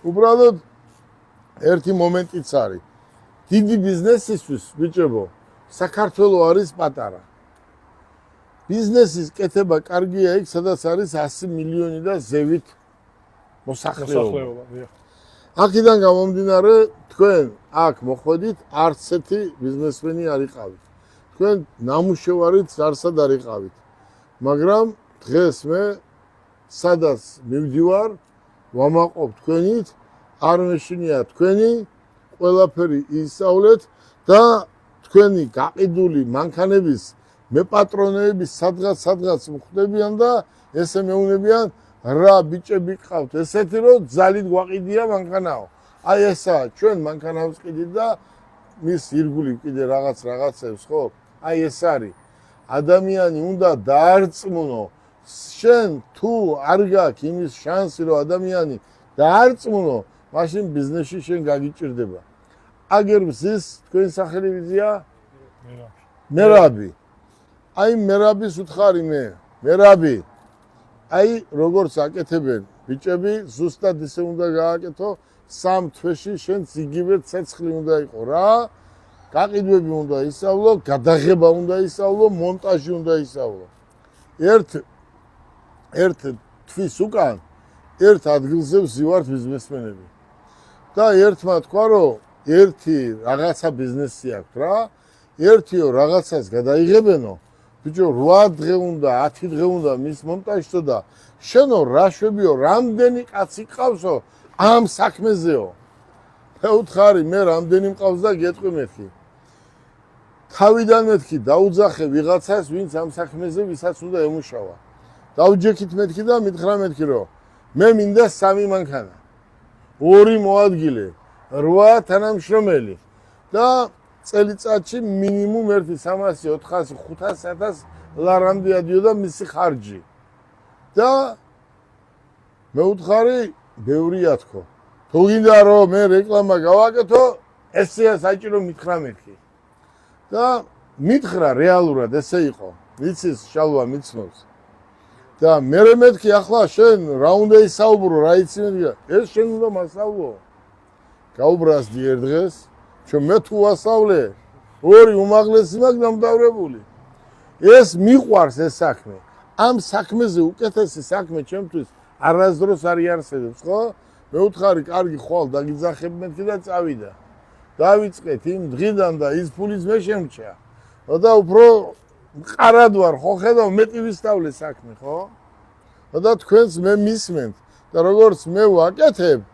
უბრალოდ ერთი მომენტიც არის. დიდი ბიზნესისთვის, ბიჭებო, საქართველო არის პატარა. ბიზნესის კეთება კარგია იქ, სადაც არის 100 მილიონი და ზევით მოსახლეობა. აქედან გამომდინარე, თქვენ აქ მოხვედით, არც ერთი ბიზნესმენი არ იყავით. თქვენ ნამუშევარით არსად არ იყავით. მაგრამ დღეს მე სადაც მივდივარ, ვამაყობ თქვენით, არ მეშინია თქვენი, ყველაფერი ისწავლეთ და თქვენი გაყიდული მანქანების მეპატრონეების სადღაც მხვდებიან და ესე მეუნებიან რა ბიჭები ყავთ ესეთი რომ ძალით გვაყიდია მანქანაო. აი ესა ჩვენ მანქანავს ყიდით და მის ირგვლივ კიდე რაღაცებს ხო? აი ეს არის. ადამიანი უნდა დაარწმუნო. შენ თუ არ გაქვს იმის შანსი რომ ადამიანი დაარწმუნო, მაშინ ბიზნესში შენ გაგიჭირდება. აგერ მზის თქვენი სახელი ვიზია? მერაბი. აი მერაბის უთხარი მე. მერაბი. აი როგორც აკეთებენ ბიჭები, ზუსტად ისე უნდა გააკეთო, 3 თვეში შენ იგივე ცეცხლი უნდა იყო რა. გაყიდვები უნდა ისწავლო, გადაღება უნდა ისწავლო, მონტაჟი უნდა ისწავლო. ერთ თვის უკან ერთ ადგილზე ვზივართ ბიზნესმენები. და ერთმა თქვა რომ ერთი რაღაცა ბიზნესი აქვს რა, ერთიო რაღაცას გადაიღებენო, ბიჭო 8 დღე უნდა, 10 დღე უნდა მის მონტაჟთო და შენო რა შვებიო, რამდენი კაცი ყავსო ამ საქმეზეო. მე უთხარი, მე რამდენი მყავს და გეტყვი მეთქი. თავიდან მეთქი დაუძახე ვიღაცას, ვინც ამ საქმეზე ვისაც უნდა ემუშავა. დავჯექით მეთქი და მითხრა მეთქი რომ მე მინდა 3 მანქანა. 2 მოადგილე, 8 თანამშრომელი და წელიწადში მინიმუმ 300, 400, 500 ლარამდე ადიოდა მისი ხარჯი. და მე უთხარი, ბევრია თქო. თუ გინდა რომ მე რეკლამა გავაკეთო, ესეა საჭირო მითხრა მეთქი. და მითხრა რეალურად ესე იყო. ვიცის შალვა მიცნობს. და მე მეთქი ახლა შენ რა უნდა ისაუბრო, რა იცი მეთქი. ეს შენ უნდა მასწავლო. გაუბრაზდი ერთ დღეს, ჩვენ მე თუ ვასწავლე, 2 უმაღლესი მაქვს დამთავრებული. ეს მიყვარს ეს საქმე. ამ საქმეზე უკეთესი საქმე ჩემთვის არასდროს არ იარსებებს, ხო? მე უთხარი, კარგი ხვალ დაგიძახებ მეთქი და წავიდა. დავიწყეთ იმ დღიდან და ის ფულიც მე შემჭა. და უფრო მყარად ვარ, ხო ხედავ, მეტი ვისწავლე საქმე, ხო? და თქვენს მე მისმენთ და როგორც მე ვაკეთებ,